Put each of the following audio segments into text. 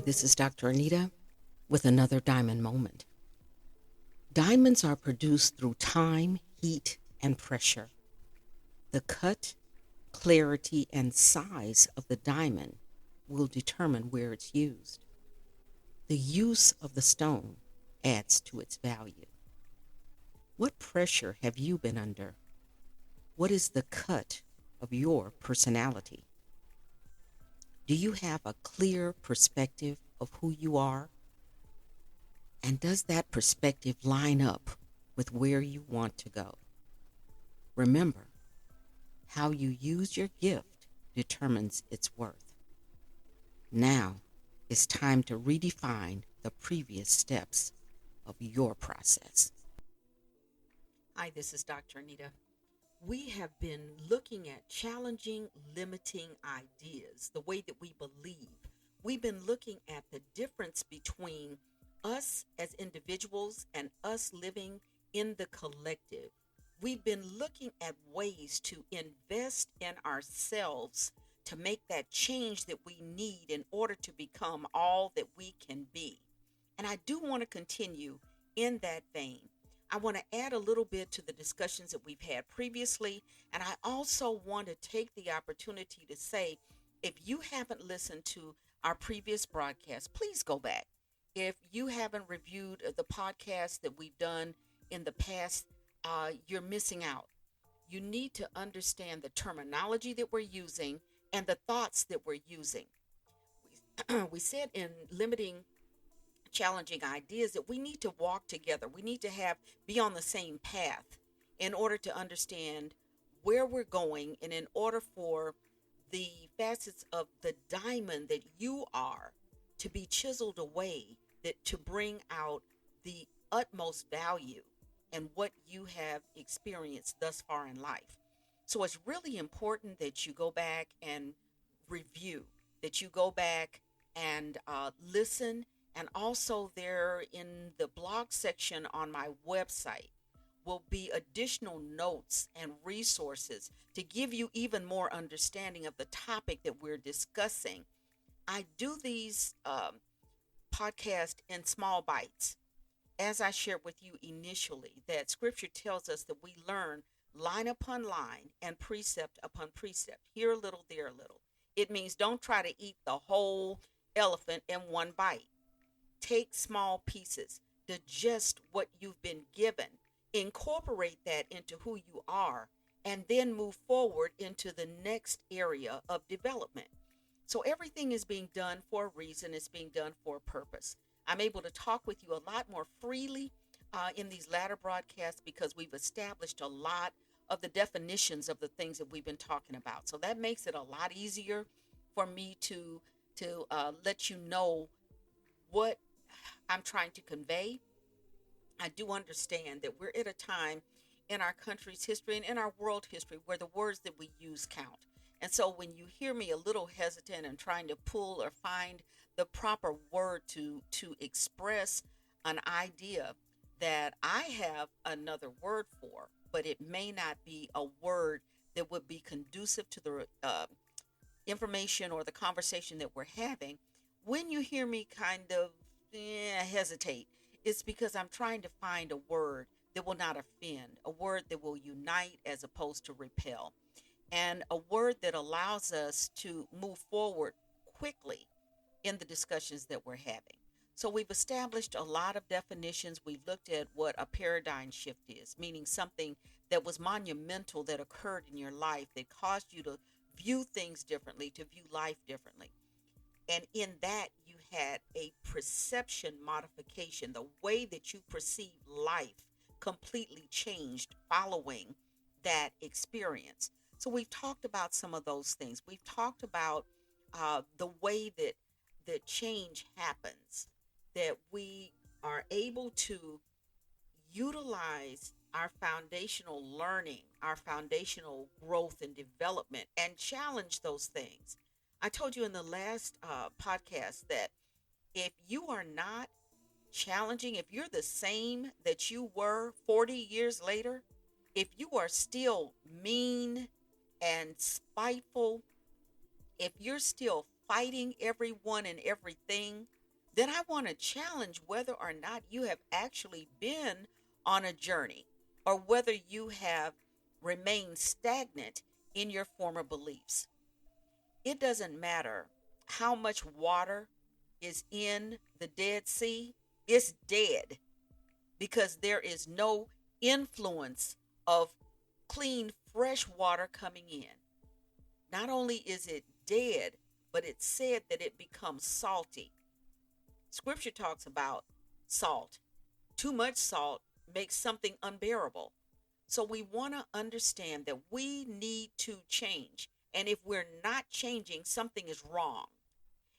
This is Dr. Anita with another diamond moment. Diamonds are produced through time, heat, and pressure. The cut, clarity, and size of the diamond will determine where it's used. The use of the stone adds to its value. What pressure have you been under? What is the cut of your personality? Do you have a clear perspective of who you are? And does that perspective line up with where you want to go? Remember, how you use your gift determines its worth. Now it's time to redefine the previous steps of your process. Hi, this is Dr. Anita. We have been looking at challenging, limiting ideas, the way that we believe. We've been looking at the difference between us as individuals and us living in the collective. We've been looking at ways to invest in ourselves to make that change that we need in order to become all that we can be. And I do want to continue in that vein. I want to add a little bit to the discussions that we've had previously. And I also want to take the opportunity to say, if you haven't listened to our previous broadcast, please go back. If you haven't reviewed the podcast that we've done in the past, you're missing out. You need to understand the terminology that we're using and the thoughts that we're using. We said in limiting challenging ideas that we need to walk together. We need to be on the same path in order to understand where we're going and in order for the facets of the diamond that you are to be chiseled away, that to bring out the utmost value and what you have experienced thus far in life. So it's really important that you go back and review, that you go back and listen. And also there in the blog section on my website will be additional notes and resources to give you even more understanding of the topic that we're discussing. I do these podcasts in small bites. As I shared with you initially, that scripture tells us that we learn line upon line and precept upon precept, here a little, there a little. It means don't try to eat the whole elephant in one bite. Take small pieces, digest what you've been given, incorporate that into who you are, and then move forward into the next area of development. So everything is being done for a reason. It's being done for a purpose. I'm able to talk with you a lot more freely in these latter broadcasts because we've established a lot of the definitions of the things that we've been talking about. So that makes it a lot easier for me to let you know what I'm trying to convey. I do understand that we're at a time in our country's history and in our world history where the words that we use count. And so when you hear me a little hesitant and trying to pull or find the proper word to express an idea that I have another word for, but it may not be a word that would be conducive to the information or the conversation that we're having, when you hear me kind of hesitate, it's because I'm trying to find a word that will not offend, a word that will unite as opposed to repel, and a word that allows us to move forward quickly in the discussions that we're having. So we've established a lot of definitions. We've looked at what a paradigm shift is, meaning something that was monumental that occurred in your life that caused you to view things differently, to view life differently. And in that, you had a perception modification. The way that you perceive life completely changed following that experience. So we've talked about some of those things. We've talked about the way that change happens, that we are able to utilize our foundational learning, our foundational growth and development, and challenge those things. I told you in the last podcast that if you are not challenging, if you're the same that you were 40 years later, if you are still mean and spiteful, if you're still fighting everyone and everything, then I want to challenge whether or not you have actually been on a journey or whether you have remained stagnant in your former beliefs. It doesn't matter how much water is in the Dead Sea, it's dead because there is no influence of clean, fresh water coming in. Not only is it dead, but it's said that it becomes salty. Scripture talks about salt. Too much salt makes something unbearable. So we want to understand that we need to change. And if we're not changing, something is wrong.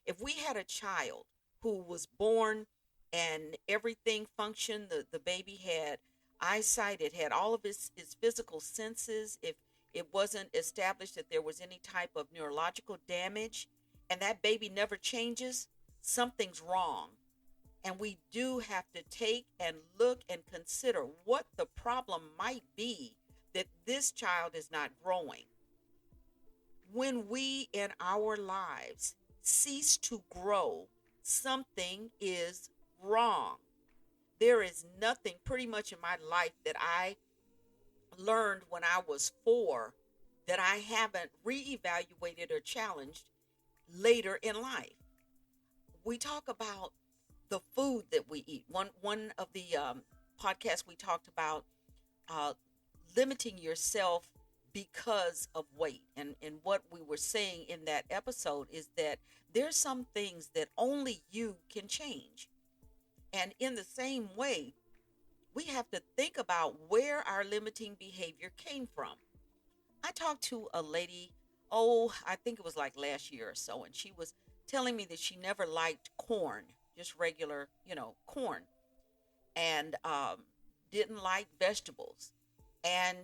If we had a child who was born and everything functioned, the baby had eyesight, it had all of its physical senses, if it wasn't established that there was any type of neurological damage, and that baby never changes, something's wrong. And we do have to take and look and consider what the problem might be that this child is not growing. When we in our lives cease to grow, something is wrong. There is nothing pretty much in my life that I learned when I was 4 that I haven't reevaluated or challenged later in life. We talk about the food that we eat. One of the podcasts we talked about uh, limiting yourself because of weight, and what we were saying in that episode is that there's some things that only you can change. And in the same way, we have to think about where our limiting behavior came from. I talked to a lady, oh, I think it was like last year or so, and she was telling me that she never liked corn, just regular, corn, and didn't like vegetables. And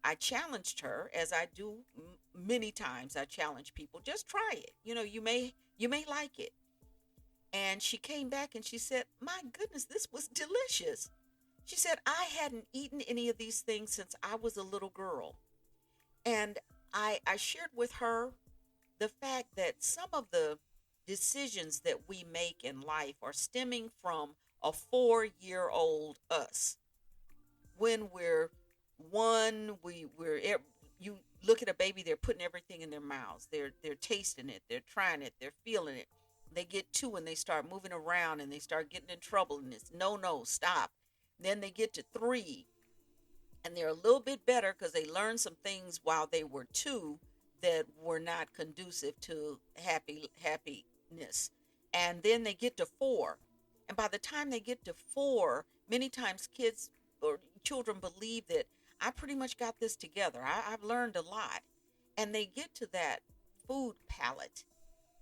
I challenged her, as I do many times. I challenge people, just try it. You may like it. And she came back and she said, "My goodness, this was delicious." She said, "I hadn't eaten any of these things since I was a little girl." And I shared with her the fact that some of the decisions that we make in life are stemming from a 4-year-old us. When we're one, you look at a baby, they're putting everything in their mouths. They're tasting it, they're trying it, they're feeling it. They get 2 and they start moving around and they start getting in trouble, and it's no, stop. Then they get to 3 and they're a little bit better because they learned some things while they were 2 that were not conducive to happiness. And then they get to 4. And by the time they get to 4, many times kids or children believe that I pretty much got this together. I've learned a lot. And they get to that food palate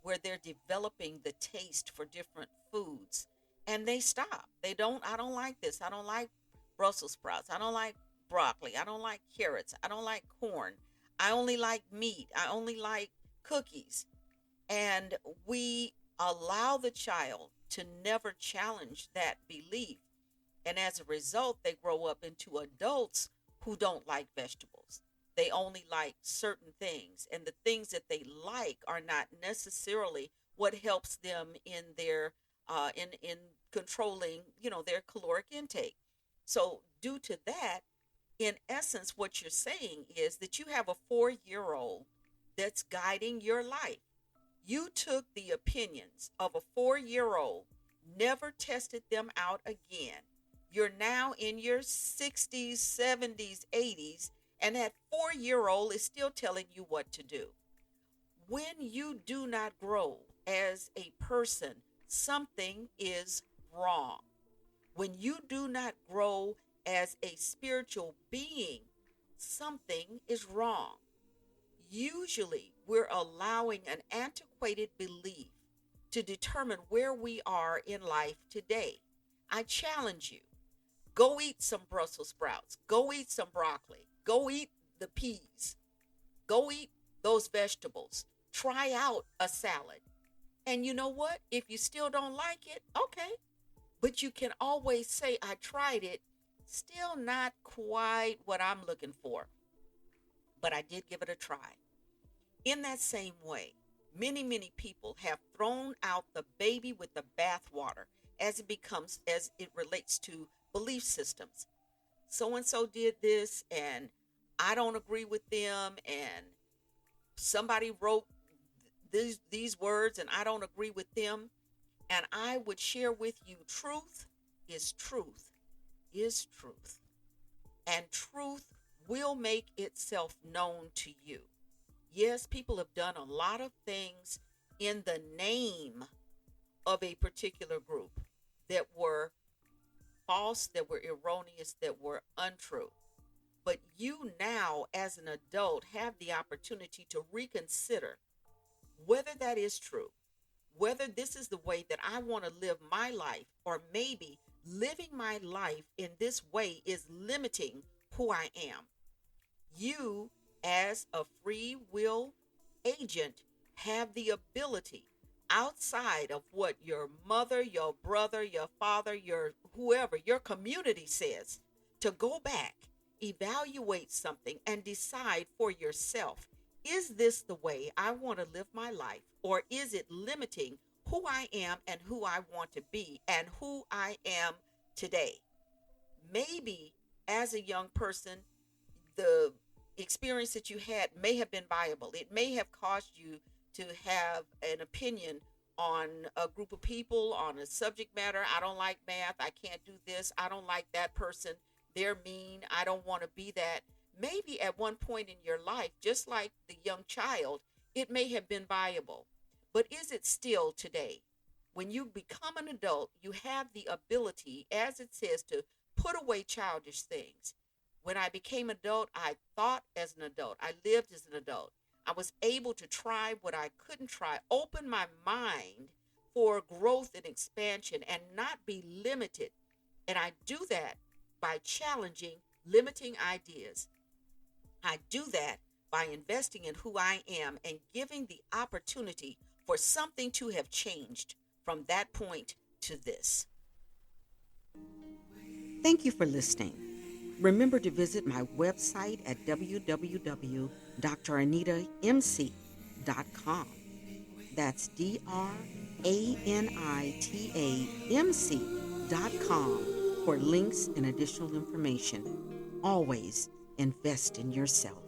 where they're developing the taste for different foods, and they stop. I don't like this. I don't like Brussels sprouts. I don't like broccoli. I don't like carrots. I don't like corn. I only like meat. I only like cookies. And we allow the child to never challenge that belief. And as a result, they grow up into adults who don't like vegetables. They only like certain things, and the things that they like are not necessarily what helps them in their in controlling, their caloric intake. So due to that, in essence, what you're saying is that you have a 4-year-old that's guiding your life. You took the opinions of a 4-year-old, never tested them out again. You're now in your 60s, 70s, 80s, and that 4-year-old is still telling you what to do. When you do not grow as a person, something is wrong. When you do not grow as a spiritual being, something is wrong. Usually, we're allowing an antiquated belief to determine where we are in life today. I challenge you. Go eat some Brussels sprouts. Go eat some broccoli. Go eat the peas. Go eat those vegetables. Try out a salad. And you know what? If you still don't like it, okay. But you can always say, I tried it. Still not quite what I'm looking for. But I did give it a try. In that same way, Many people have thrown out the baby with the bathwater as it relates to belief systems. So and so did this, and I don't agree with them, and somebody wrote these words, and I don't agree with them. And I would share with you, is truth is truth, and truth will make itself known to you. Yes, people have done a lot of things in the name of a particular group that were false, that were erroneous, that were untrue. But you now, as an adult, have the opportunity to reconsider whether that is true, whether this is the way that I want to live my life, or maybe living my life in this way is limiting who I am. You, as a free will agent, have the ability, outside of what your mother, your brother, your father, your whoever, your community says, to go back, evaluate something, and decide for yourself, is this the way I want to live my life, or is it limiting who I am and who I want to be and who I am today? Maybe as a young person, the experience that you had may have been viable. It may have caused you to have an opinion on a group of people, on a subject matter. I don't like math. I can't do this. I don't like that person. They're mean. I don't want to be that. Maybe at one point in your life, just like the young child, it may have been viable. But is it still today? When you become an adult, you have the ability, as it says, to put away childish things. When I became adult, I thought as an adult. I lived as an adult. I was able to try what I couldn't try, open my mind for growth and expansion and not be limited. And I do that by challenging limiting ideas. I do that by investing in who I am and giving the opportunity for something to have changed from that point to this. Thank you for listening. Remember to visit my website at www.DrAnitaMc.com. That's DrAnitaMc.com for links and additional information. Always invest in yourself.